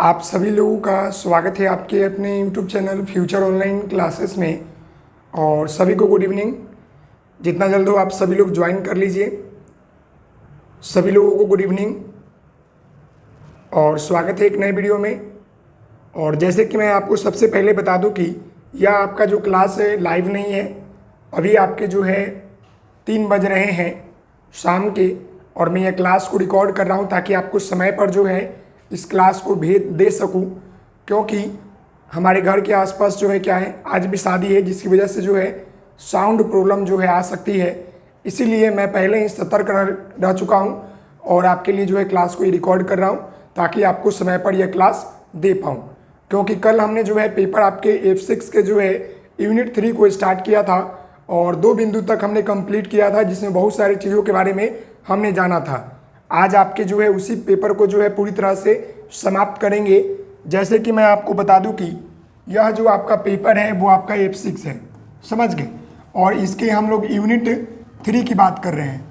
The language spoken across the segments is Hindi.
आप सभी लोगों का स्वागत है आपके अपने YouTube channel future online classes में। और सभी को गुड इवनिंग। जितना जल्द हो आप सभी लोग ज्वाइन कर लीजिए। सभी लोगों को गुड इवनिंग और स्वागत है एक नए वीडियो में। और जैसे कि मैं आपको सबसे पहले बता दूं कि यह आपका जो क्लास है लाइव नहीं है। अभी आपके जो है 3 बज रहे हैं शाम के, और मैं यह क्लास को रिकॉर्ड कर रहा हूं ताकि आपको समय पर जो है इस क्लास को भेज दे सकूं, क्योंकि हमारे घर के आसपास जो है क्या है, आज भी शादी है जिसकी वजह से जो है साउंड प्रॉब्लम जो है आ सकती है। इसीलिए मैं पहले ही सतर्क रह चुका हूं और आपके लिए जो है क्लास को रिकॉर्ड कर रहा हूं ताकि आपको समय पर यह क्लास दे पाऊँ। क्योंकि कल हमने जो है पेपर आपके F6 के जो है यूनिट 3 को स्टार्ट किया था और 2 बिंदु तक हमने कंप्लीट किया था, जिसमें बहुत सारी चीज़ों के बारे में हमने जाना था। आज आपके जो है उसी पेपर को जो है पूरी तरह से समाप्त करेंगे। जैसे कि मैं आपको बता दूं कि यह जो आपका पेपर है वो आपका F6 है, समझ गए। और इसके हम लोग यूनिट 3 की बात कर रहे हैं।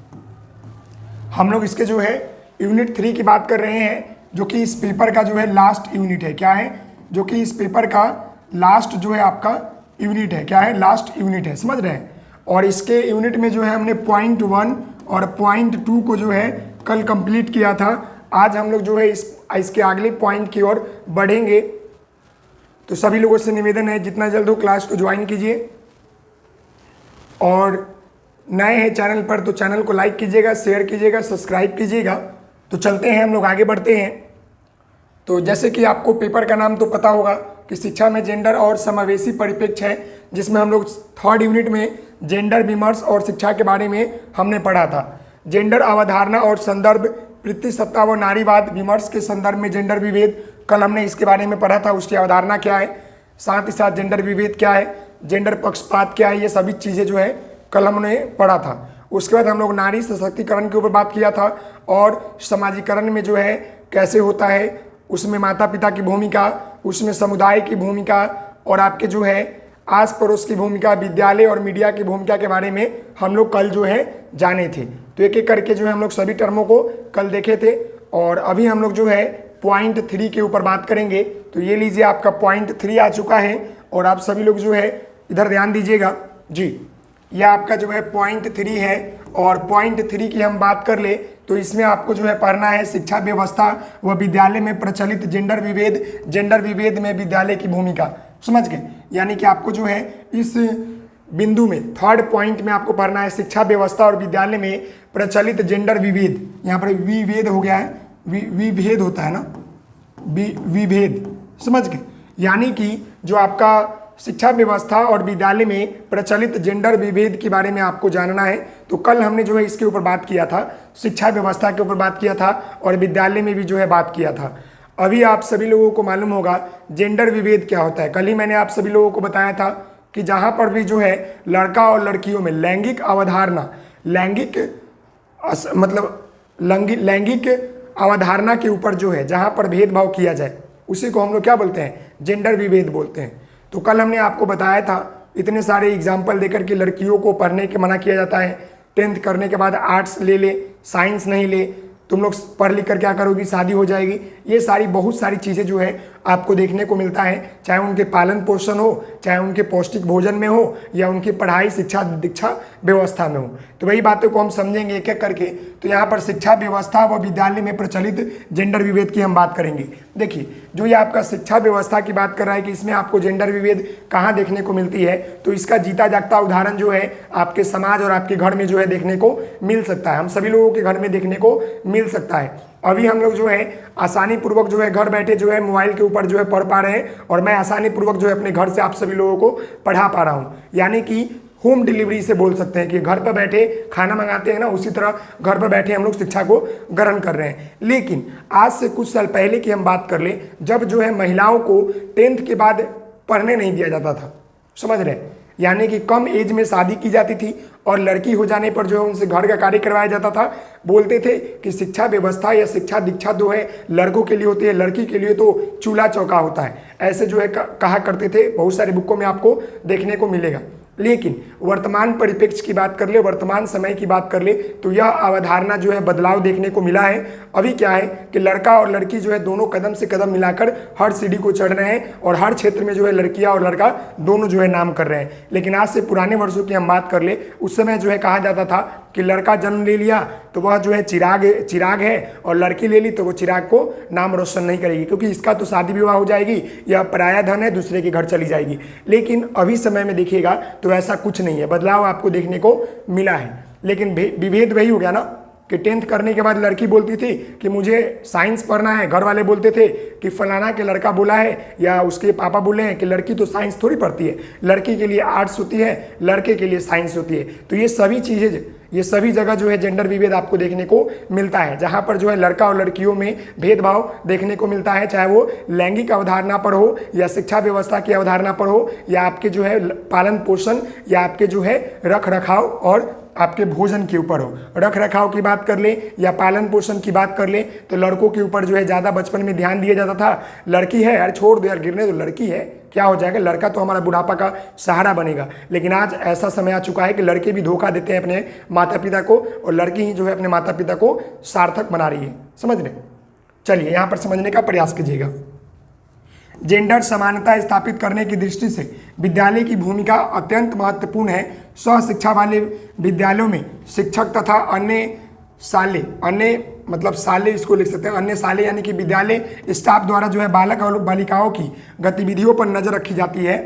हम लोग इसके जो है यूनिट 3 की बात कर रहे हैं, जो कि इस पेपर का जो है लास्ट यूनिट है। क्या है? जो कि इस पेपर का लास्ट जो है आपका यूनिट है। क्या है? लास्ट यूनिट है, समझ रहे हैं। और इसके यूनिट में जो है हमने पॉइंट 1 और पॉइंट 2 को जो है कल कंप्लीट किया था। आज हम लोग जो है इसके अगले पॉइंट की ओर बढ़ेंगे। तो सभी लोगों से निवेदन है जितना जल्द हो क्लास को ज्वाइन कीजिए, और नए हैं चैनल पर तो चैनल को लाइक कीजिएगा, शेयर कीजिएगा, सब्सक्राइब कीजिएगा। तो चलते हैं, हम लोग आगे बढ़ते हैं। तो जैसे कि आपको पेपर का नाम तो पता होगा कि शिक्षा में जेंडर और समावेशी परिप्रेक्ष्य है, जिसमें हम लोग 3rd यूनिट में जेंडर विमर्श और शिक्षा के बारे में हमने पढ़ा था। जेंडर अवधारणा और संदर्भ, पितृसत्ता व नारीवाद विमर्श के संदर्भ में जेंडर विभेद, कल हमने इसके बारे में पढ़ा था। उसकी अवधारणा क्या है, साथ ही साथ जेंडर विभेद क्या है, जेंडर पक्षपात क्या है, ये सभी चीज़ें जो है कल हमने पढ़ा था। उसके बाद हम लोग नारी सशक्तिकरण के ऊपर बात किया था, और समाजीकरण में जो है कैसे होता है, उसमें माता पिता की भूमिका, उसमें समुदाय की भूमिका, और आपके जो है आस पड़ोस की भूमिका, विद्यालय और मीडिया की भूमिका के बारे में हम लोग कल जो है जाने थे। तो एक एक करके जो है हम लोग सभी टर्मों को कल देखे थे। और अभी हम लोग जो है पॉइंट 3 के ऊपर बात करेंगे। तो ये लीजिए, आपका पॉइंट 3 आ चुका है, और आप सभी लोग जो है इधर ध्यान दीजिएगा जी। यह आपका जो है पॉइंट 3 है, और पॉइंट 3 की हम बात कर ले तो इसमें आपको जो है पढ़ना है शिक्षा व्यवस्था व विद्यालय में प्रचलित जेंडर विभेद, जेंडर विभेद में विद्यालय की भूमिका, समझ गए। यानी कि आपको जो है इस बिंदु में 3rd पॉइंट में आपको पढ़ना है शिक्षा व्यवस्था और विद्यालय में प्रचलित जेंडर विभेद। यहाँ पर विभेद हो गया है, विभेद होता है ना, विभेद, समझ गए। यानी कि जो आपका शिक्षा व्यवस्था और विद्यालय में प्रचलित जेंडर विभेद के बारे में आपको जानना है। तो कल हमने जो है इसके ऊपर बात किया था, शिक्षा व्यवस्था के ऊपर बात किया था, और विद्यालय में भी जो है बात किया था। अभी आप सभी लोगों को मालूम होगा जेंडर विभेद क्या होता है। कल ही मैंने आप सभी लोगों को बताया था कि जहाँ पर भी जो है लड़का और लड़कियों में लैंगिक अवधारणा, लैंगिक अवधारणा के ऊपर जो है जहाँ पर भेदभाव किया जाए, उसी को हम लोग क्या बोलते हैं, जेंडर विभेद बोलते हैं। तो कल हमने आपको बताया था, इतने सारे एग्जाम्पल देकर के लड़कियों को पढ़ने के मना किया जाता है। 10th करने के बाद आर्ट्स ले ले, साइंस नहीं ले, तुम लोग पढ़ लिख कर क्या करोगी, शादी हो जाएगी। ये सारी बहुत सारी चीज़ें जो है आपको देखने को मिलता है, चाहे उनके पालन पोषण हो, चाहे उनके पौष्टिक भोजन में हो, या उनकी पढ़ाई शिक्षा दीक्षा व्यवस्था में हो। तो वही बातों को हम समझेंगे एक एक करके। तो यहाँ पर शिक्षा व्यवस्था व विद्यालय में प्रचलित जेंडर विभेद की हम बात करेंगे। देखिए, जो ये आपका शिक्षा व्यवस्था की बात कर रहा है कि इसमें आपको जेंडर विभेद कहाँ देखने को मिलती है, तो इसका जीता जागता उदाहरण जो है आपके समाज और आपके घर में जो है देखने को मिल सकता है। हम सभी लोगों के घर में देखने को मिल सकता है। अभी हम लोग जो है आसानी पूर्वक जो है घर बैठे जो है मोबाइल के ऊपर जो है पढ़ पा रहे हैं, और मैं आसानी पूर्वक जो है अपने घर से आप सभी लोगों को पढ़ा पा रहा हूँ। यानी कि होम डिलीवरी से बोल सकते हैं कि घर पर बैठे खाना मंगाते हैं ना, उसी तरह घर पर बैठे हम लोग शिक्षा को ग्रहण कर रहे हैं। लेकिन आज से कुछ साल पहले की हम बात कर लें, जब जो है महिलाओं को 10th के बाद पढ़ने नहीं दिया जाता था, समझ रहे हैं। यानी कि कम एज में शादी की जाती थी, और लड़की हो जाने पर जो है उनसे घर का कार्य करवाया जाता था। बोलते थे कि शिक्षा व्यवस्था या शिक्षा दीक्षा जो है लड़कों के लिए होती है, लड़की के लिए तो चूल्हा चौका होता है। ऐसे जो है कहा करते थे, बहुत सारे बुकों में आपको देखने को मिलेगा। लेकिन वर्तमान परिप्रेक्ष्य की बात कर ले, वर्तमान समय की बात कर ले, तो यह अवधारणा जो है बदलाव देखने को मिला है। अभी क्या है कि लड़का और लड़की जो है दोनों कदम से कदम मिलाकर हर सीढ़ी को चढ़ रहे हैं और हर क्षेत्र में जो है लड़कियां और लड़का दोनों जो है नाम कर रहे हैं। लेकिन आज से पुराने वर्षों की हम बात कर ले, उस समय जो है कहा जाता था कि लड़का जन्म ले लिया तो वह जो है चिराग है, और लड़की ले ली तो वो चिराग को नाम रोशन नहीं करेगी, क्योंकि इसका तो शादी विवाह हो जाएगी, यह पराया धन है, दूसरे के घर चली जाएगी। लेकिन अभी समय में देखिएगा तो ऐसा कुछ नहीं है, बदलाव आपको देखने को मिला है। लेकिन विभेद वही हो गया ना कि 10th करने के बाद लड़की बोलती थी कि मुझे साइंस पढ़ना है, घर वाले बोलते थे कि फलाना के लड़का बोला है या उसके पापा बोले हैं कि लड़की तो साइंस थोड़ी पढ़ती है, लड़की के लिए आर्ट्स होती है, लड़के के लिए साइंस होती है। तो ये सभी चीज़ें, ये सभी जगह जो है जेंडर विभेद आपको देखने को मिलता है, जहाँ पर जो है लड़का और लड़कियों में भेदभाव देखने को मिलता है, चाहे वो लैंगिक अवधारणा पर हो या शिक्षा व्यवस्था की अवधारणा पर हो या आपके जो है पालन पोषण या आपके जो है रख रखाव और आपके भोजन के ऊपर हो। रख रखाव की बात कर ले या पालन पोषण की बात कर ले तो लड़कों के ऊपर जो है ज़्यादा बचपन में ध्यान दिया जाता था। लड़की है यार छोड़ दो यार, गिरने तो लड़की है, क्या हो जाएगा, लड़का तो हमारा बुढ़ापा का सहारा बनेगा। लेकिन आज ऐसा समय आ चुका है कि लड़के भी धोखा देते हैं अपने माता पिता को और लड़की ही जो है अपने माता पिता को सार्थक बना रही है। समझ रहे? चलिए यहाँ पर समझने का प्रयास कीजिएगा। जेंडर समानता स्थापित करने की दृष्टि से विद्यालय की भूमिका अत्यंत महत्वपूर्ण है। स्व शिक्षा वाले विद्यालयों में शिक्षक तथा अन्य साले इसको लिख सकते हैं, अन्य साले यानी कि विद्यालय स्टाफ द्वारा जो है बालक और बालिकाओं की गतिविधियों पर नजर रखी जाती है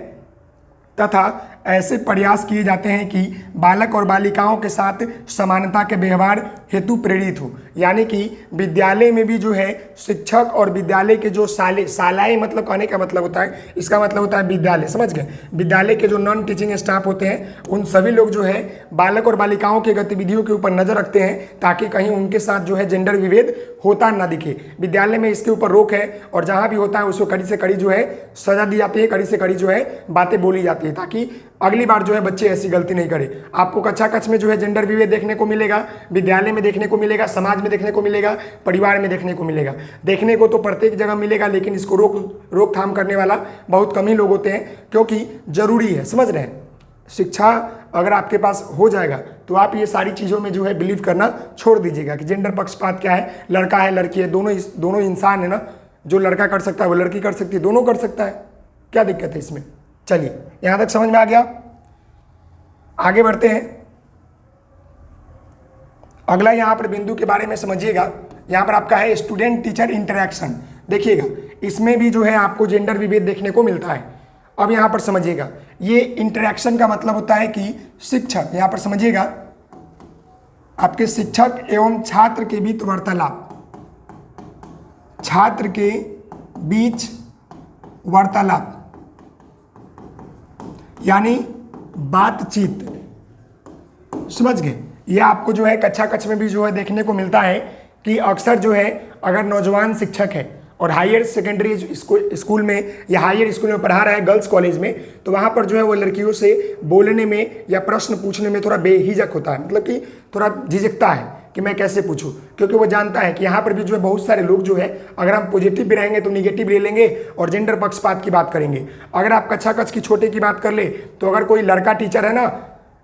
तथा ऐसे प्रयास किए जाते हैं कि बालक और बालिकाओं के साथ समानता के व्यवहार हेतु प्रेरित हो। यानी कि विद्यालय में भी जो है शिक्षक और विद्यालय के जो सालाएँ मतलब कहने का मतलब होता है, इसका मतलब होता है विद्यालय, समझ गए, विद्यालय के जो नॉन टीचिंग स्टाफ होते हैं उन सभी लोग जो है बालक और बालिकाओं की गतिविधियों के ऊपर नजर रखते हैं ताकि कहीं उनके साथ जो है जेंडर विभेद होता ना दिखे। विद्यालय में इसके ऊपर रोक है और जहाँ भी होता है उसको कड़ी से कड़ी जो है सजा दी जाती है, कड़ी से कड़ी जो है बातें बोली जाती है ताकि अगली बार जो है बच्चे ऐसी गलती नहीं करें। आपको कक्षा कक्ष में जो है जेंडर विभेद देखने को मिलेगा, विद्यालय में देखने को मिलेगा, समाज में देखने को मिलेगा, परिवार में देखने को मिलेगा। देखने को तो प्रत्येक जगह मिलेगा, लेकिन इसको रोकथाम करने वाला बहुत कम ही लोग होते हैं, क्योंकि जरूरी है। समझ रहे हैं? शिक्षा अगर आपके पास हो जाएगा तो आप ये सारी चीज़ों में जो है बिलीव करना छोड़ दीजिएगा कि जेंडर पक्षपात क्या है, लड़का है लड़की है, दोनों इंसान है ना, जो लड़का कर सकता है वो लड़की कर सकती है, दोनों कर सकता है, क्या दिक्कत है इसमें। चलिए यहां तक समझ में आ गया, आगे बढ़ते हैं। अगला यहां पर बिंदु के बारे में समझिएगा। यहां पर आपका है स्टूडेंट टीचर इंटरेक्शन। देखिएगा इसमें भी जो है आपको जेंडर विभेद देखने को मिलता है। अब यहां पर समझिएगा, ये इंटरेक्शन का मतलब होता है कि शिक्षक, यहां पर समझिएगा, आपके शिक्षक एवं छात्र के बीच वार्तालाप, छात्र के बीच वार्तालाप यानी बातचीत। समझ गए? ये आपको जो है कक्षा कक्ष में भी जो है देखने को मिलता है कि अक्सर जो है अगर नौजवान शिक्षक है और हायर सेकेंडरी स्कूल में या हायर स्कूल में पढ़ा रहा है, गर्ल्स कॉलेज में, तो वहाँ पर जो है वो लड़कियों से बोलने में या प्रश्न पूछने में थोड़ा बेहिजक होता है, मतलब कि थोड़ा झिझकता है कि मैं कैसे पूछूं, क्योंकि वो जानता है कि यहाँ पर भी जो है बहुत सारे लोग जो है अगर हम पॉजिटिव भी रहेंगे तो निगेटिव ले लेंगे और जेंडर पक्षपात की बात करेंगे। अगर आप कक्षा कक्ष की छोटे की बात कर ले तो अगर कोई लड़का टीचर है ना,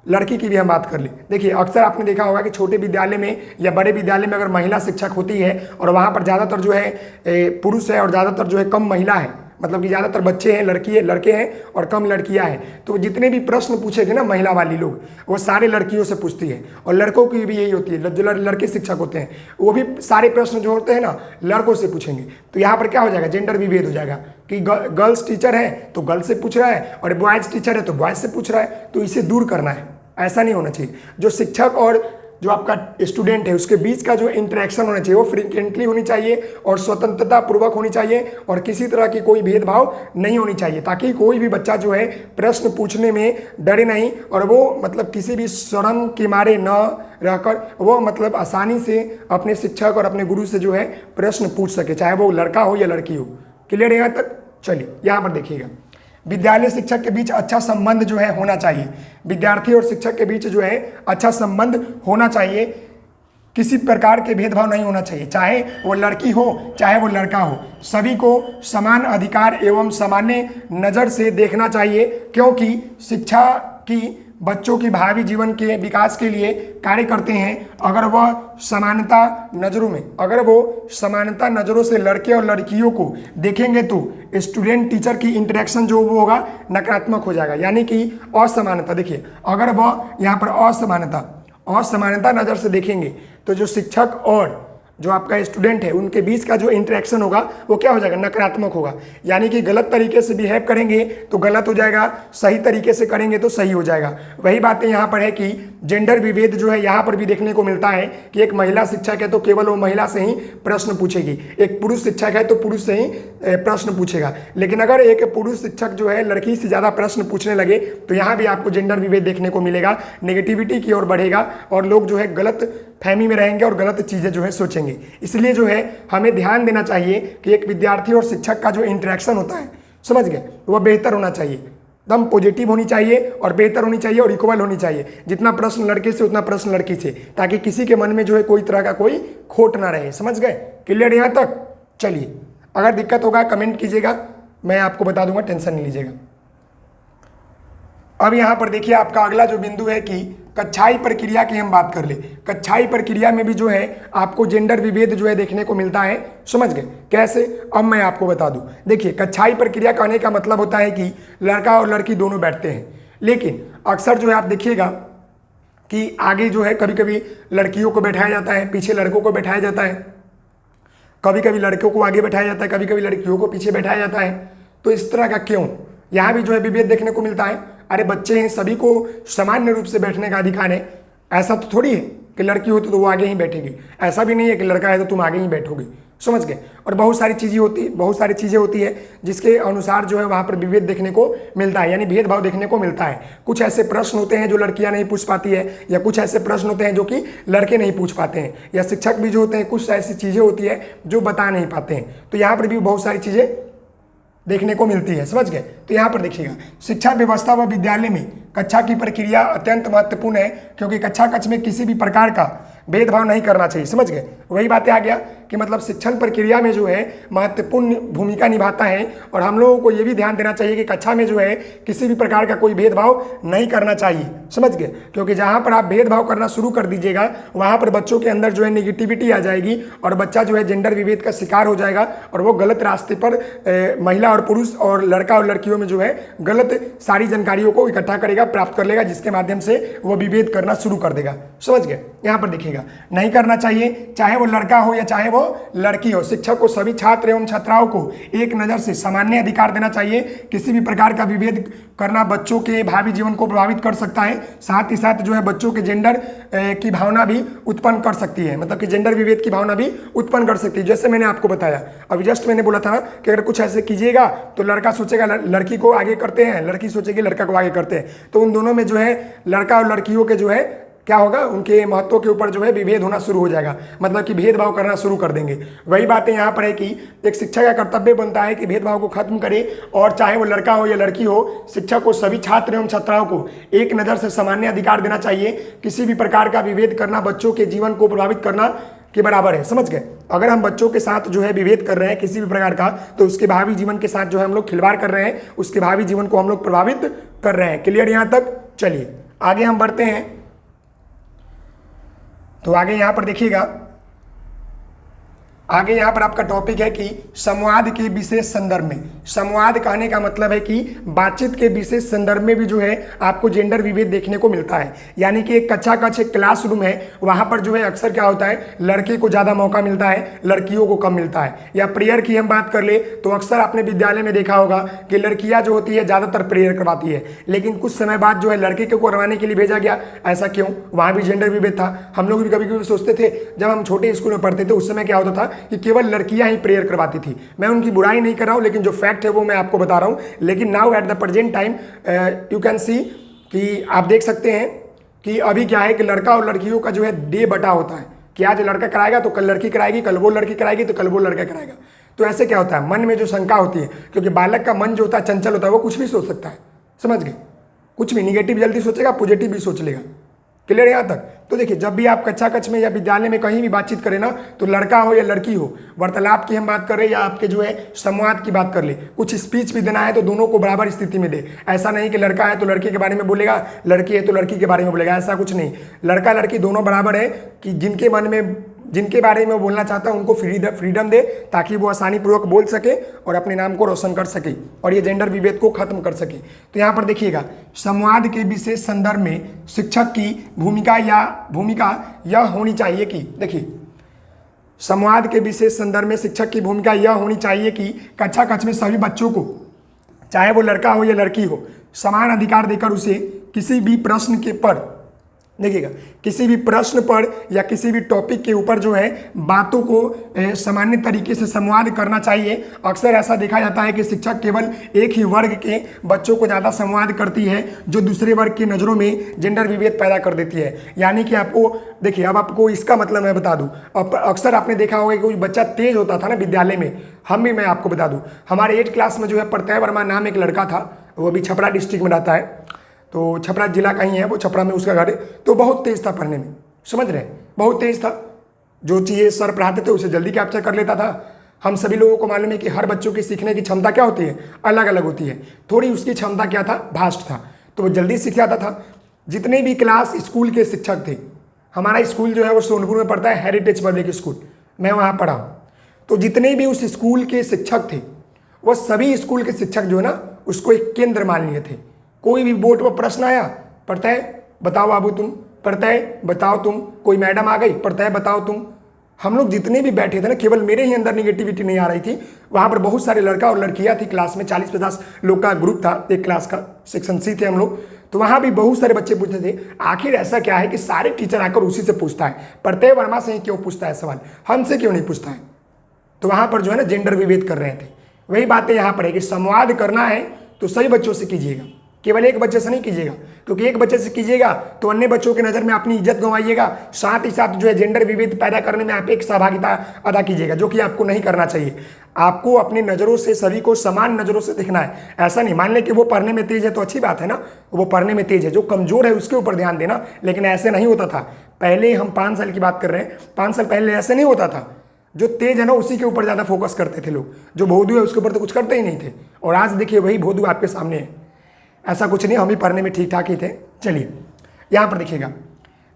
लड़की की भी हम बात कर ले, देखिए अक्सर आपने देखा होगा कि छोटे विद्यालय में या बड़े विद्यालय में अगर महिला शिक्षक होती है और वहाँ पर ज़्यादातर जो है पुरुष है और ज़्यादातर जो है कम महिला है, मतलब कि ज़्यादातर बच्चे हैं, लड़के हैं और कम लड़कियां हैं, तो जितने भी प्रश्न पूछे थे ना महिला वाली लोग, वो सारे लड़कियों से पूछती है। और लड़कों की भी यही होती है, जो लड़के शिक्षक होते हैं वो भी सारे प्रश्न जो होते हैं ना लड़कों से पूछेंगे। तो यहाँ पर क्या हो जाएगा, जेंडर विभेद हो जाएगा कि गर्ल्स टीचर है तो गर्ल्स से पूछ रहा है और बॉयज़ टीचर है तो बॉयज़ से पूछ रहा है। तो इसे दूर करना है, ऐसा नहीं होना चाहिए। जो शिक्षक और जो आपका स्टूडेंट है उसके बीच का जो इंटरेक्शन होना चाहिए वो फ्रीक्वेंटली होनी चाहिए और स्वतंत्रता पूर्वक होनी चाहिए और किसी तरह की कोई भेदभाव नहीं होनी चाहिए, ताकि कोई भी बच्चा जो है प्रश्न पूछने में डरे नहीं और वो मतलब किसी भी शर्म के मारे न रहकर वो मतलब आसानी से अपने शिक्षक और अपने गुरु से जो है प्रश्न पूछ सके, चाहे वो लड़का हो या लड़की हो। क्लियर है यहाँ तक? चलिए यहाँ पर देखिएगा, विद्यालय शिक्षक के बीच अच्छा संबंध जो है होना चाहिए। विद्यार्थी और शिक्षक के बीच जो है अच्छा संबंध होना चाहिए, किसी प्रकार के भेदभाव नहीं होना चाहिए, चाहे वो लड़की हो चाहे वो लड़का हो, सभी को समान अधिकार एवं सामान्य नज़र से देखना चाहिए, क्योंकि शिक्षा कि बच्चों की भावी जीवन के विकास के लिए कार्य करते हैं अगर वह समानता नज़रों में, अगर वो समानता नज़रों से लड़के और लड़कियों को देखेंगे तो स्टूडेंट टीचर की इंटरेक्शन जो वो होगा नकारात्मक हो जाएगा। यानी कि असमानता, देखिए अगर वह यहाँ पर असमानता नज़र से देखेंगे तो जो शिक्षक और जो आपका स्टूडेंट है उनके बीच का जो इंटरेक्शन होगा वो क्या हो जाएगा, नकारात्मक होगा। यानी कि गलत तरीके से बिहेव करेंगे तो गलत हो जाएगा, सही तरीके से करेंगे तो सही हो जाएगा। वही बातें यहाँ पर है कि जेंडर विभेद जो है यहाँ पर भी देखने को मिलता है कि एक महिला शिक्षक है तो केवल वो महिला से ही प्रश्न पूछेगी, एक पुरुष शिक्षक है तो पुरुष से ही प्रश्न पूछेगा। लेकिन अगर एक पुरुष शिक्षक जो है लड़की से ज़्यादा प्रश्न पूछने लगे तो यहाँ भी आपको जेंडर विभेद देखने को मिलेगा, नेगेटिविटी की ओर बढ़ेगा और लोग जो है गलत फहमी में रहेंगे और गलत चीज़ें जो है सोचेंगे। इसलिए जो है हमें ध्यान देना चाहिए कि एक विद्यार्थी और शिक्षक का जो इंटरेक्शन होता है, समझ गए, वह बेहतर होना चाहिए, एकदम पॉजिटिव होनी चाहिए और बेहतर होनी चाहिए और इक्वल होनी चाहिए। जितना प्रश्न लड़के से उतना प्रश्न लड़की से, ताकि किसी के मन में जो है कोई तरह का कोई खोट ना रहे। समझ गए, क्लियर यहाँ तक? चलिए, अगर दिक्कत होगा कमेंट कीजिएगा, मैं आपको बता दूंगा, टेंशन नहीं लीजिएगा। अब यहाँ पर देखिए आपका अगला जो बिंदु है कि कक्षाई प्रक्रिया की हम बात कर ले। कक्षाई प्रक्रिया में भी जो है आपको जेंडर विभेद जो है देखने को मिलता है। समझ गए कैसे? अब मैं आपको बता दूं। देखिए कक्षाई प्रक्रिया कहने का मतलब होता है कि लड़का और लड़की दोनों बैठते हैं, लेकिन अक्सर जो है आप देखिएगा कि आगे जो है कभी कभी लड़कियों को बैठाया जाता है, पीछे लड़कों को बैठाया जाता है, कभी कभी लड़कों को आगे बैठाया जाता है, कभी कभी लड़कियों को पीछे बैठाया जाता है। तो इस तरह का क्यों? यहाँ भी जो है विभेद देखने को मिलता है। अरे बच्चे हैं, सभी को सामान्य रूप से बैठने का अधिकार है। ऐसा तो थोड़ी है कि लड़की हो तो वो आगे ही बैठेगी, ऐसा भी नहीं है कि लड़का है तो तुम आगे ही बैठोगे। समझ गए? और बहुत सारी चीज़ें होती है जिसके अनुसार जो है वहाँ पर विभेद देखने को मिलता है, यानी भेदभाव देखने को मिलता है। कुछ ऐसे प्रश्न होते हैं जो लड़कियाँ नहीं पूछ पाती है, या कुछ ऐसे प्रश्न होते हैं जो कि लड़के नहीं पूछ पाते हैं, या शिक्षक भी जो होते हैं कुछ ऐसी चीज़ें होती है जो बता नहीं पाते हैं। तो यहाँ पर भी बहुत सारी चीज़ें देखने को मिलती है। समझ गए? तो यहाँ पर देखिएगा, शिक्षा व्यवस्था व विद्यालय में कक्षा की प्रक्रिया अत्यंत महत्वपूर्ण है, क्योंकि कक्षा कक्ष में किसी भी प्रकार का भेदभाव नहीं करना चाहिए। समझ गए? वही बातें आ गया कि मतलब शिक्षण प्रक्रिया में जो है महत्वपूर्ण भूमिका निभाता है, और हम लोगों को ये भी ध्यान देना चाहिए कि कक्षा में जो है किसी भी प्रकार का कोई भेदभाव नहीं करना चाहिए। समझ गए? क्योंकि जहाँ पर आप भेदभाव करना शुरू कर दीजिएगा वहाँ पर बच्चों के अंदर जो है नेगेटिविटी आ जाएगी और बच्चा जो है जेंडर विभेद का शिकार हो जाएगा, और वो गलत रास्ते पर महिला और पुरुष और लड़का और लड़कियों में जो है गलत सारी जानकारियों को इकट्ठा करेगा, प्राप्त कर लेगा, जिसके माध्यम से वो विभेद करना शुरू कर देगा। समझ गए? यहाँ पर देखिएगा, नहीं करना चाहिए, चाहे वो लड़का हो या चाहे वो लड़की हो। शिक्षक को सभी छात्र एवं छात्राओं को एक नज़र से सामान्य अधिकार देना चाहिए। किसी भी प्रकार का विभेद करना बच्चों के भावी जीवन को प्रभावित कर सकता है, साथ ही साथ जो है बच्चों के जेंडर की भावना भी उत्पन्न कर सकती है, मतलब कि जेंडर विभेद की भावना भी उत्पन्न कर सकती है। जैसे मैंने आपको बताया, अभी जस्ट मैंने बोला था कि अगर कुछ ऐसे कीजिएगा तो लड़का सोचेगा लड़की को आगे करते हैं, लड़की सोचेगी लड़का को आगे करते हैं, तो उन दोनों में जो है लड़का और लड़कियों के जो है क्या होगा, उनके महत्व के ऊपर जो है विभेद होना शुरू हो जाएगा, मतलब कि भेदभाव करना शुरू कर देंगे। वही बातें यहाँ पर है कि एक शिक्षक का कर्तव्य बनता है कि भेदभाव को खत्म करे, और चाहे वो लड़का हो या लड़की हो, शिक्षक को सभी छात्र एवं छात्राओं को एक नज़र से सामान्य अधिकार देना चाहिए। किसी भी प्रकार का विभेद करना बच्चों के जीवन को प्रभावित करना के बराबर है। समझ गए? अगर हम बच्चों के साथ जो है विभेद कर रहे हैं किसी भी प्रकार का, तो उसके भावी जीवन के साथ जो है हम लोग खिलवाड़ कर रहे हैं, उसके भावी जीवन को हम लोग प्रभावित कर रहे हैं। क्लियर यहाँ तक? चलिए आगे हम बढ़ते हैं। तो आगे यहाँ पर देखिएगा, आगे यहाँ पर आपका टॉपिक है कि संवाद के विशेष संदर्भ में। संवाद कहने का मतलब है कि बातचीत के विशेष संदर्भ में भी जो है आपको जेंडर विभेद देखने को मिलता है। यानी कि एक कक्षा कक्ष एक क्लासरूम है, वहाँ पर जो है अक्सर क्या होता है, लड़के को ज़्यादा मौका मिलता है, लड़कियों को कम मिलता है। या प्रेयर की हम बात कर ले तो अक्सर आपने विद्यालय में देखा होगा कि लड़कियाँ जो होती है ज़्यादातर प्रेयर करवाती है, लेकिन कुछ समय बाद जो है लड़के को करवाने के लिए भेजा गया। ऐसा क्यों? वहाँ भी जेंडर विभेद था। हम लोग भी कभी कभी सोचते थे, जब हम छोटे स्कूल में पढ़ते थे उस समय क्या होता था कि केवल लड़कियां ही प्रेयर करवाती थी। मैं उनकी बुराई नहीं कर रहा हूं, लेकिन जो फैक्ट है वो मैं आपको बता रहा हूं। लेकिन now at the present time you can see कि आप देख सकते हैं कि अभी क्या है कि लड़का और लड़कियों का जो है डे बटा होता है कि आज लड़का कराएगा तो कल लड़की कराएगी, कल वो लड़की कराएगी तो कल वो लड़का कराएगा। तो ऐसे क्या होता है, मन में जो शंका होती है, क्योंकि बालक का मन जो होता है चंचल होता है, वो कुछ भी सोच सकता है। समझ गए? कुछ भी, निगेटिव जल्दी सोचेगा, पॉजिटिव भी सोच लेगा। क्लियर है यहाँ तक? तो देखिए, जब भी आप कक्षा कक्ष में या विद्यालय में कहीं भी बातचीत करें ना, तो लड़का हो या लड़की हो, वार्तालाप की हम बात कर रहे हैं या आपके जो है संवाद की बात कर ले, कुछ स्पीच भी देना है तो दोनों को बराबर स्थिति में दे। ऐसा नहीं कि लड़का है तो लड़की के बारे में बोलेगा, लड़की है तो लड़की के बारे में बोलेगा, ऐसा कुछ नहीं। लड़का लड़की दोनों बराबर है कि जिनके मन में, जिनके बारे में वो बोलना चाहता है उनको फ्रीडम दे, ताकि वो आसानी पूर्वक बोल सके और अपने नाम को रोशन कर सके और ये जेंडर विभेद को खत्म कर सके। तो यहाँ पर देखिएगा, संवाद के विशेष संदर्भ में शिक्षक की भूमिका यह होनी चाहिए कि, देखिए, संवाद के विशेष संदर्भ में शिक्षक की भूमिका यह होनी चाहिए कि कक्षा कक्ष में सभी बच्चों को, चाहे वो लड़का हो या लड़की हो, समान अधिकार देकर उसे किसी भी प्रश्न के पर, देखिएगा, किसी भी प्रश्न पर या किसी भी टॉपिक के ऊपर जो है बातों को सामान्य तरीके से संवाद करना चाहिए। अक्सर ऐसा देखा जाता है कि शिक्षक केवल एक ही वर्ग के बच्चों को ज़्यादा संवाद करती है, जो दूसरे वर्ग की नज़रों में जेंडर विभेद पैदा कर देती है। यानी कि आपको देखिए, अब आपको इसका मतलब मैं बता दूँ, अक्सर आपने देखा होगा कि कोई बच्चा तेज होता था ना विद्यालय में, मैं आपको बता दूँ, हमारे 8th क्लास में जो है प्रत्यय वर्मा नाम एक लड़का था, वो अभी छपरा डिस्ट्रिक्ट में रहता है, तो छपरा जिला का ही है वो, छपरा में उसका घर है। तो बहुत तेज़ था पढ़ने में, समझ रहे हैं, बहुत तेज़ था। जो चीज़ें सर पढ़ाते थे उसे जल्दी कैप्चर कर लेता था। हम सभी लोगों को मालूम है कि हर बच्चों की सीखने की क्षमता क्या होती है, अलग अलग होती है। थोड़ी उसकी क्षमता क्या था, भास्ट था, तो वो जल्दी सीख जाता था। जितने भी क्लास स्कूल के शिक्षक थे, हमारा स्कूल जो है वो सोनपुर में पड़ता है, हेरिटेज पब्लिक स्कूल, मैं वहाँ पढ़ा हूँ। तो जितने भी उस स्कूल के शिक्षक थे, वो सभी स्कूल के शिक्षक जो है ना, उसको एक केंद्र मान लिए थे। कोई भी बोर्ड पर प्रश्न आया, पढ़ता है बताओ बाबू तुम, पढ़ता है बताओ तुम, कोई मैडम आ गई, पढ़ता है बताओ तुम। हम लोग जितने भी बैठे थे ना, केवल मेरे ही अंदर निगेटिविटी नहीं आ रही थी, वहाँ पर बहुत सारे लड़का और लड़कियाँ थी। क्लास में 40-50 लोग का ग्रुप था, एक क्लास का, सेक्शन सी थे हम लोग। तो वहाँ भी बहुत सारे बच्चे पूछते थे, आखिर ऐसा क्या है कि सारे टीचर आकर उसी से पूछता है, प्रत्यय वर्मा से ही क्यों पूछता है सवाल, हमसे क्यों नहीं पूछता है? तो वहाँ पर जो है ना जेंडर विभेद कर रहे थे। वही बातें यहाँ पर है कि संवाद करना है तो सही बच्चों से कीजिएगा, केवल एक बच्चे से नहीं कीजिएगा, क्योंकि एक बच्चे से कीजिएगा तो अन्य बच्चों की नज़र में अपनी इज्जत गंवाइएगा, साथ ही साथ जो है जेंडर विभेद पैदा करने में आप एक सहभागिता अदा कीजिएगा, जो कि आपको नहीं करना चाहिए। आपको अपनी नज़रों से सभी को समान नज़रों से देखना है। ऐसा नहीं, मान लें कि वो पढ़ने में तेज है तो अच्छी बात है ना, वो पढ़ने में तेज है, जो कमज़ोर है उसके ऊपर ध्यान देना। लेकिन ऐसे नहीं होता था पहले, हम 5 साल की बात कर रहे हैं, 5 साल पहले ऐसे नहीं होता था। जो तेज है ना उसी के ऊपर ज़्यादा फोकस करते थे लोग, जो भोदू है उसके ऊपर तो कुछ करते ही नहीं थे। और आज देखिए वही भोदू आपके सामने है। ऐसा कुछ नहीं, हम ही पढ़ने में ठीक ठाक ही थे। चलिए यहाँ पर देखिएगा,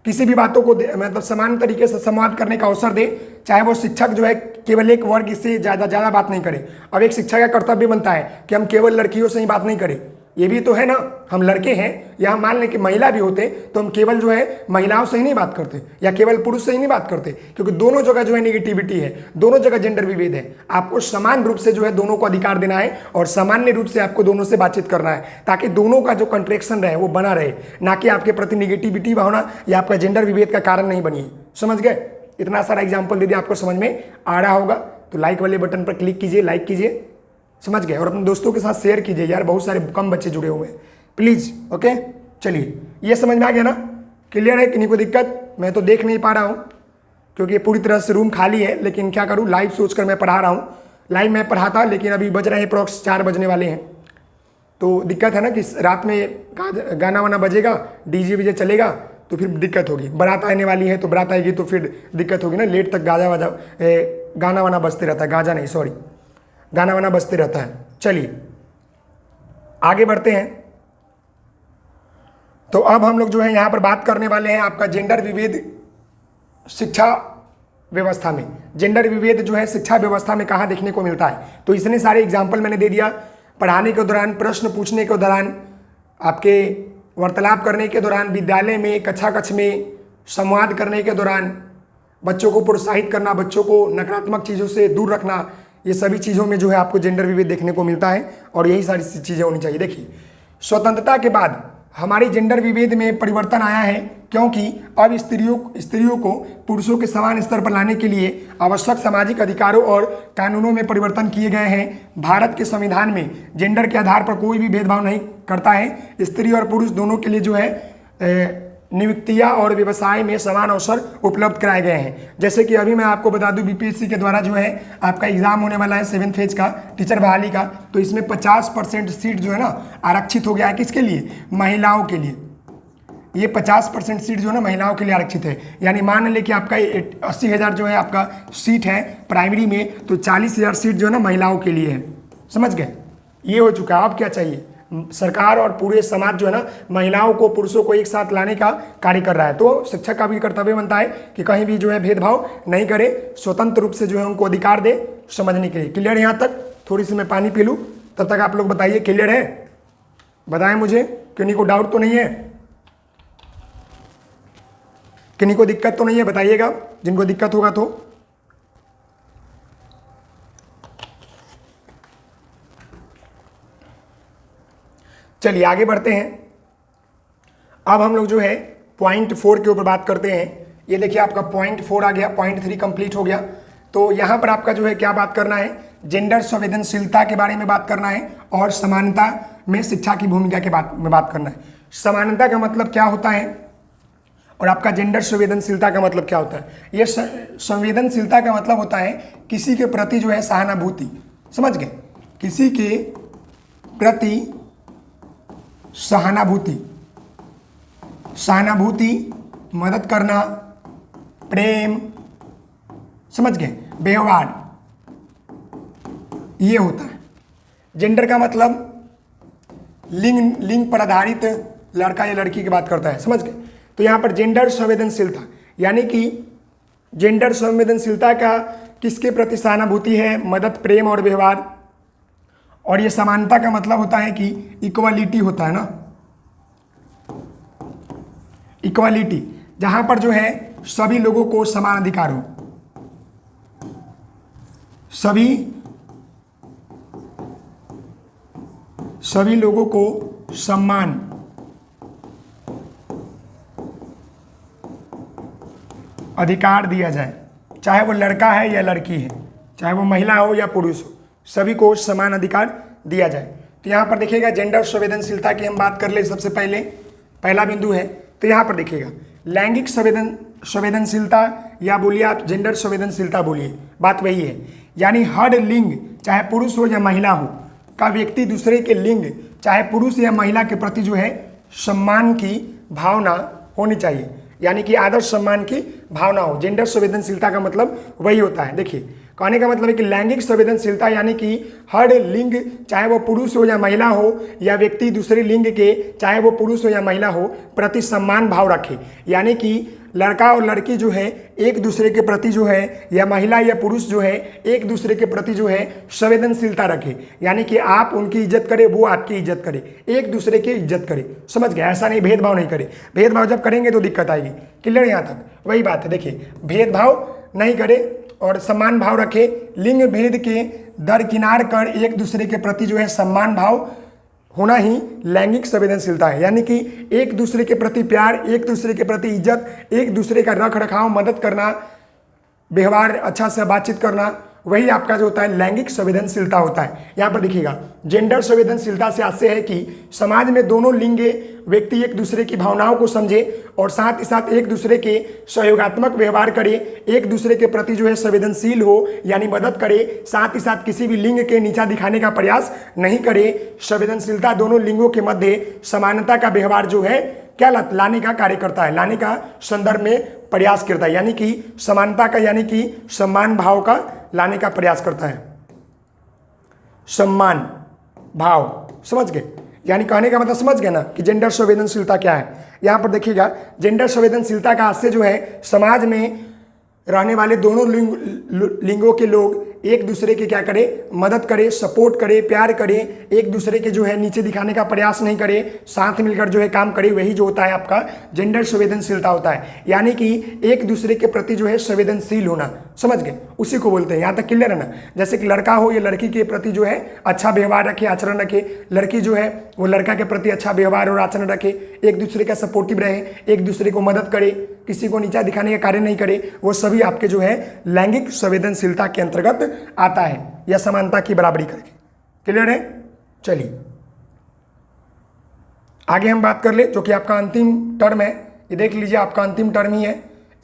किसी भी बातों को मतलब समान तरीके से संवाद करने का अवसर दे, चाहे वो शिक्षक जो है केवल एक वर्ग से ज़्यादा बात नहीं करे। अब एक शिक्षक का कर्तव्य बनता है कि हम केवल लड़कियों से ही बात नहीं करें, ये भी तो है ना, हम लड़के हैं या हम मान लें कि महिला भी होते तो हम केवल जो है महिलाओं से ही नहीं बात करते या केवल पुरुष से ही नहीं बात करते, क्योंकि दोनों जगह जो है निगेटिविटी है, दोनों जगह जेंडर विभेद है। आपको समान रूप से जो है दोनों को अधिकार देना है और सामान्य रूप से आपको दोनों से बातचीत करना है, ताकि दोनों का जो कंट्रैक्शन रहे वो बना रहे, ना कि आपके प्रति निगेटिविटी भावना या आपका जेंडर विभेद का कारण नहीं बनिए। समझ गए? इतना सारा एग्जाम्पल दे दिया, आपको समझ में आ रहा होगा तो लाइक वाले बटन पर क्लिक कीजिए, लाइक कीजिए, समझ गए, और अपने दोस्तों के साथ शेयर कीजिए यार, बहुत सारे कम बच्चे जुड़े हुए हैं प्लीज़। ओके चलिए, ये समझ में आ गया ना, क्लियर है कि नहीं कोई दिक्कत? मैं तो देख नहीं पा रहा हूँ क्योंकि पूरी तरह से रूम खाली है, लेकिन क्या करूँ, लाइव सोचकर मैं पढ़ा रहा हूँ। लाइव मैं पढ़ाता, लेकिन अभी बज रहे हैं अप्रॉक्स 4 बजने वाले हैं, तो दिक्कत है ना कि रात में गाना वाना बजेगा, डीजे वीजे चलेगा तो फिर दिक्कत होगी। बारात आने वाली है तो बारात आएगी तो फिर दिक्कत होगी ना, लेट तक गाना वाना बजते रहता है, गाना वाना बजते रहता है। चलिए आगे बढ़ते हैं। तो अब हम लोग जो है यहाँ पर बात करने वाले हैं आपका जेंडर विभेद शिक्षा व्यवस्था में। जेंडर विभेद जो है शिक्षा व्यवस्था में कहाँ देखने को मिलता है, तो इतने सारे एग्जाम्पल मैंने दे दिया। पढ़ाने के दौरान, प्रश्न पूछने के दौरान, आपके वार्तालाप करने के दौरान, विद्यालय में, कक्षा कक्ष में संवाद करने के दौरान, बच्चों को प्रोत्साहित करना, बच्चों को नकारात्मक चीज़ों से दूर रखना, ये सभी चीज़ों में जो है आपको जेंडर विभेद देखने को मिलता है और यही सारी चीज़ें होनी चाहिए। देखिए, स्वतंत्रता के बाद हमारी जेंडर विभेद में परिवर्तन आया है, क्योंकि अब स्त्रियों को पुरुषों के समान स्तर पर लाने के लिए आवश्यक सामाजिक अधिकारों और कानूनों में परिवर्तन किए गए हैं। भारत के संविधान में जेंडर के आधार पर कोई भी भेदभाव नहीं करता है। स्त्री और पुरुष दोनों के लिए जो है नियुक्तियां और व्यवसाय में समान अवसर उपलब्ध कराए गए हैं। जैसे कि अभी मैं आपको बता दूं, बीपीएससी के द्वारा जो है आपका एग्जाम होने वाला है 7th फेज का, टीचर बहाली का, तो इसमें 50% सीट जो है ना आरक्षित हो गया है। किसके लिए? महिलाओं के लिए। ये 50% सीट जो है ना महिलाओं के लिए आरक्षित है। यानी मान लें कि आपका 80,000 जो है आपका सीट है प्राइमरी में, तो 40,000 सीट जो है ना महिलाओं के लिए है। समझ गए? ये हो चुका है। अब क्या चाहिए? सरकार और पूरे समाज जो है ना महिलाओं को पुरुषों को एक साथ लाने का कार्य कर रहा है। तो शिक्षक का भी कर्तव्य बनता है कि कहीं भी जो है भेदभाव नहीं करे, स्वतंत्र रूप से जो है उनको अधिकार दे समझने के लिए। क्लियर है यहाँ तक? थोड़ी सी मैं पानी पी लूँ, तब तक आप लोग बताइए क्लियर है? बताएं मुझे, किन्हीं को डाउट तो नहीं है? किन्हीं को दिक्कत तो नहीं है? बताइएगा जिनको दिक्कत होगा तो। चलिए आगे बढ़ते हैं। अब हम लोग जो है पॉइंट 4 के ऊपर बात करते हैं। ये देखिए आपका पॉइंट 4 आ गया, पॉइंट 3 कंप्लीट हो गया। तो यहाँ पर आपका जो है क्या बात करना है? जेंडर संवेदनशीलता के बारे में बात करना है और समानता में शिक्षा की भूमिका के बात करना है। समानता का मतलब क्या होता है और आपका जेंडर संवेदनशीलता का मतलब क्या होता है? ये संवेदनशीलता का मतलब होता है किसी के प्रति जो है सहानुभूति। समझ गए? किसी के प्रति सहानुभूति, मदद करना, प्रेम, समझ गए, व्यवहार, ये होता है। जेंडर का मतलब लिंग पर आधारित लड़का या लड़की की बात करता है। समझ गए? तो यहाँ पर जेंडर संवेदनशीलता यानी कि जेंडर संवेदनशीलता का किसके प्रति सहानुभूति है? मदद, प्रेम और व्यवहार। और ये समानता का मतलब होता है कि इक्वालिटी होता है ना, इक्वालिटी, जहां पर जो है सभी लोगों को समान अधिकार हो, सभी लोगों को सम्मान, अधिकार दिया जाए, चाहे वो लड़का है या लड़की है, चाहे वो महिला हो या पुरुष हो, सभी को समान अधिकार दिया जाए। तो यहाँ पर देखिएगा जेंडर संवेदनशीलता की हम बात कर ले। सबसे पहले पहला बिंदु है, तो यहाँ पर देखिएगा लैंगिक संवेदनशीलता या बोलिए आप जेंडर संवेदनशीलता बोलिए, बात वही है। यानी हर लिंग, चाहे पुरुष हो या महिला हो, का व्यक्ति दूसरे के लिंग, चाहे पुरुष या महिला के प्रति जो है सम्मान की भावना होनी चाहिए। यानी कि आदर सम्मान की भावना हो। जेंडर संवेदनशीलता का मतलब वही होता है। देखिए कहने का मतलब है कि लैंगिक संवेदनशीलता यानी कि हर लिंग, चाहे वो पुरुष हो या महिला हो, या व्यक्ति दूसरे लिंग के, चाहे वो पुरुष हो या महिला हो, प्रति सम्मान भाव रखे। यानी कि लड़का और लड़की जो है एक दूसरे के प्रति जो है, या महिला या पुरुष जो है एक दूसरे के प्रति जो है संवेदनशीलता रखे। यानी कि आप उनकी इज्जत करें, वो आपकी इज्जत करे, एक दूसरे की इज्जत करे। समझ गए? ऐसा नहीं, भेदभाव नहीं करे। भेदभाव जब करेंगे तो दिक्कत आएगी। क्लियर? यहाँ तक वही बात है। देखिए भेदभाव नहीं करे और सम्मान भाव रखे, लिंग भेद के दरकिनार कर एक दूसरे के प्रति जो है सम्मान भाव होना ही लैंगिक संवेदनशीलता है। यानी कि एक दूसरे के प्रति प्यार, एक दूसरे के प्रति इज्जत, एक दूसरे का रख रखाव, मदद करना, व्यवहार अच्छा से बातचीत करना, वही आपका जो होता है लैंगिक संवेदनशीलता होता है। यहाँ पर देखिएगा जेंडर संवेदनशीलता से आशय है कि समाज में दोनों लिंग व्यक्ति एक दूसरे की भावनाओं को समझे और साथ ही साथ एक दूसरे के सहयोगात्मक व्यवहार करे, एक दूसरे के प्रति जो है संवेदनशील हो, यानी मदद करे, साथ ही साथ किसी भी लिंग के नीचा दिखाने का प्रयास नहीं करे। संवेदनशीलता दोनों लिंगों के मध्य समानता का व्यवहार जो है क्या लाने का कार्य करता है, लाने का संदर्भ में प्रयास करता है। यानी कि समानता का, यानी कि सम्मान भाव का लाने का प्रयास करता है। सम्मान भाव, समझ गए? यानी कहने का मतलब समझ गए ना कि जेंडर संवेदनशीलता क्या है। यहाँ पर देखिएगा जेंडर संवेदनशीलता का आशय जो है समाज में रहने वाले दोनों लिंगों के लोग एक दूसरे के क्या करे, मदद करे, सपोर्ट करे, प्यार करे, एक दूसरे के जो है नीचे दिखाने का प्रयास नहीं करे, साथ मिलकर जो है काम करे, वही जो होता है आपका जेंडर संवेदनशीलता होता है। यानी कि एक दूसरे के प्रति जो है संवेदनशील होना। समझ गए? उसी को बोलते हैं। यहाँ तक क्लियर है ना? जैसे कि लड़का हो या लड़की के प्रति जो है अच्छा व्यवहार रखे, आचरण रखे, लड़की जो है वो लड़का के प्रति अच्छा व्यवहार और आचरण रखे, एक दूसरे का सपोर्टिव रहे, एक दूसरे को मदद करे, किसी को नीचा दिखाने का कार्य नहीं करे, वो सभी आपके जो है लैंगिक संवेदनशीलता के अंतर्गत आता है, या समानता की बराबरी करके। क्लियर है? चलिए आगे हम बात कर ले, जो कि आपका अंतिम टर्म है। ये देख लीजिए आपका अंतिम टर्म ही है,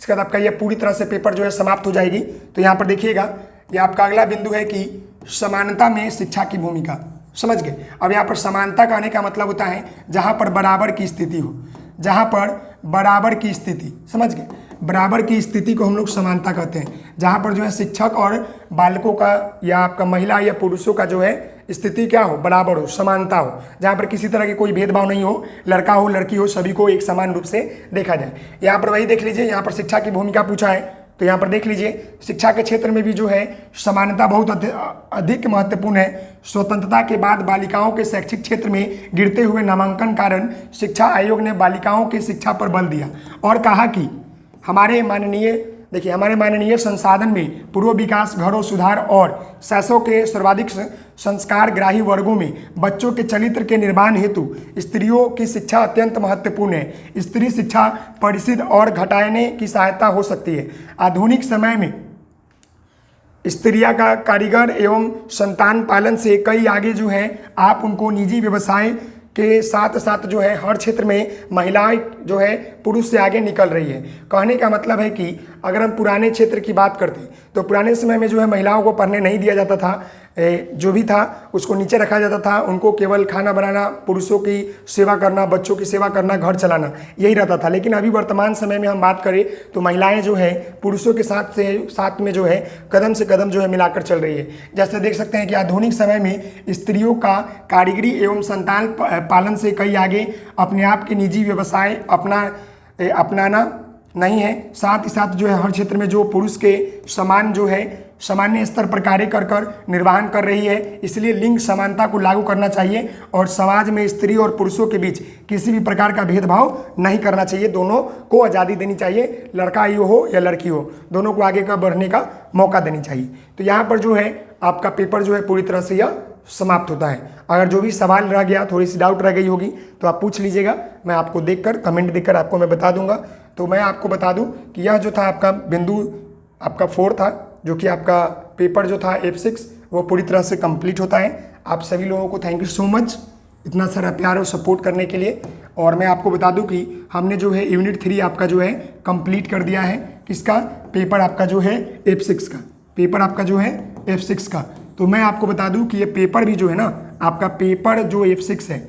इसके बाद आपका ये पूरी तरह से पेपर जो है समाप्त हो जाएगी। तो यहाँ पर देखिएगा ये आपका अगला बिंदु है कि समानता में शिक्षा की भूमिका। समझ गए? अब यहाँ पर समानता का आने का मतलब होता है जहाँ पर बराबर की स्थिति हो, जहाँ पर बराबर की स्थिति, समझ गए, बराबर की स्थिति को हम लोग समानता कहते हैं। जहाँ पर जो है शिक्षक और बालकों का या आपका महिला या पुरुषों का जो है स्थिति क्या हो, बराबर हो, समानता हो, जहाँ पर किसी तरह की कोई भेदभाव नहीं हो, लड़का हो लड़की हो सभी को एक समान रूप से देखा जाए। यहाँ पर वही देख लीजिए, यहाँ पर शिक्षा की भूमिका पूछा है, तो यहाँ पर देख लीजिए शिक्षा के क्षेत्र में भी जो है समानता बहुत अधिक महत्वपूर्ण है। स्वतंत्रता के बाद बालिकाओं के शैक्षिक क्षेत्र में गिरते हुए नामांकन कारण शिक्षा आयोग ने बालिकाओं की शिक्षा पर बल दिया और कहा कि हमारे माननीय संसाधन में पूर्व विकास, घरों सुधार और शासकों के सर्वाधिक संस्कार ग्राही वर्गों में बच्चों के चरित्र के निर्माण हेतु स्त्रियों की शिक्षा अत्यंत महत्वपूर्ण है। स्त्री शिक्षा परिसिद्ध और घटाने की सहायता हो सकती है। आधुनिक समय में स्त्रियां का कारीगर एवं संतान पालन से कई आगे जो है, आप उनको निजी व्यवसाय के साथ साथ जो है हर क्षेत्र में महिलाएं जो है पुरुष से आगे निकल रही है। कहने का मतलब है कि अगर हम पुराने क्षेत्र की बात करते तो पुराने समय में जो है महिलाओं को पढ़ने नहीं दिया जाता था, जो भी था उसको नीचे रखा जाता था, उनको केवल खाना बनाना, पुरुषों की सेवा करना, बच्चों की सेवा करना, घर चलाना, यही रहता था। लेकिन अभी वर्तमान समय में हम बात करें तो महिलाएं जो है पुरुषों के साथ में जो है कदम से कदम जो है मिलाकर चल रही है। जैसे देख सकते हैं कि आधुनिक समय में स्त्रियों का कारीगरी एवं संतान पालन से कई आगे अपने आप के निजी व्यवसाय अपनाना नहीं है। साथ ही साथ जो है हर क्षेत्र में जो पुरुष के समान जो है सामान्य स्तर पर कार्य कर निर्वहन कर रही है। इसलिए लिंग समानता को लागू करना चाहिए और समाज में स्त्री और पुरुषों के बीच किसी भी प्रकार का भेदभाव नहीं करना चाहिए। दोनों को आज़ादी देनी चाहिए, लड़का ही हो या लड़की हो, दोनों को आगे का बढ़ने का मौका देनी चाहिए। तो यहाँ पर जो है आपका पेपर जो है पूरी तरह से यह समाप्त होता है। अगर जो भी सवाल रह गया, थोड़ी सी डाउट रह गई होगी तो आप पूछ लीजिएगा, मैं आपको देखकर कमेंट देखकर आपको मैं बता दूंगा। तो मैं आपको बता दूं कि यह जो था आपका बिंदु आपका 4 था, जो कि आपका पेपर जो था F6 वो पूरी तरह से कंप्लीट होता है। आप सभी लोगों को थैंक यू सो मच इतना सारा प्यार और सपोर्ट करने के लिए। और मैं आपको बता दूं कि हमने जो है यूनिट 3 आपका जो है कंप्लीट कर दिया है। किसका पेपर आपका जो है F6 का, पेपर आपका जो है F6 का। तो मैं आपको बता दूं कि ये पेपर भी जो है ना आपका पेपर जो F6 है,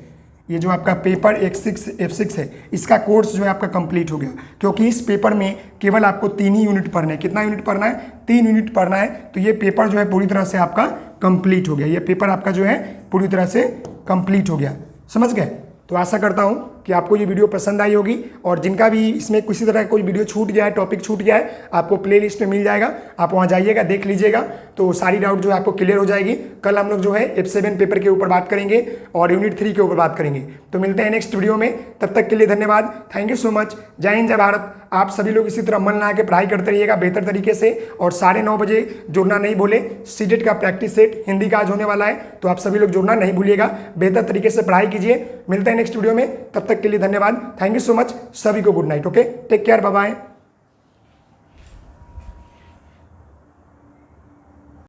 ये जो आपका पेपर F6 है, इसका कोर्स जो है आपका कंप्लीट हो गया, क्योंकि इस पेपर में केवल आपको 3 ही यूनिट पढ़ना है। कितना यूनिट पढ़ना है? 3 यूनिट पढ़ना है। तो ये पेपर जो है पूरी तरह से आपका कंप्लीट हो गया, ये पेपर आपका जो है पूरी तरह से कंप्लीट हो गया, समझ गए। तो आशा करता हूँ कि आपको ये वीडियो पसंद आई होगी, और जिनका भी इसमें किसी तरह कोई वीडियो छूट गया है, टॉपिक छूट गया है, आपको प्लेलिस्ट में मिल जाएगा, आप वहाँ जाइएगा, देख लीजिएगा, तो सारी डाउट जो है आपको क्लियर हो जाएगी। कल हम लोग जो है F7 पेपर के ऊपर बात करेंगे और यूनिट 3 के ऊपर बात करेंगे। तो मिलते हैं नेक्स्ट वीडियो में, तब तक के लिए धन्यवाद, थैंक यू सो मच। जय हिंद, जय भारत। आप सभी लोग इसी तरह मन लगा के पढ़ाई करते रहिएगा बेहतर तरीके से, और 9:30 बजे जुड़ना नहीं भूले। सीटेट का प्रैक्टिस सेट हिंदी का आज होने वाला है, तो आप सभी लोग जुड़ना नहीं भूलिएगा, बेहतर तरीके से पढ़ाई कीजिए। मिलते हैं नेक्स्ट वीडियो में, तब तक के लिए धन्यवाद, थैंक यू सो मच। सभी को good night, okay, take care, bye bye.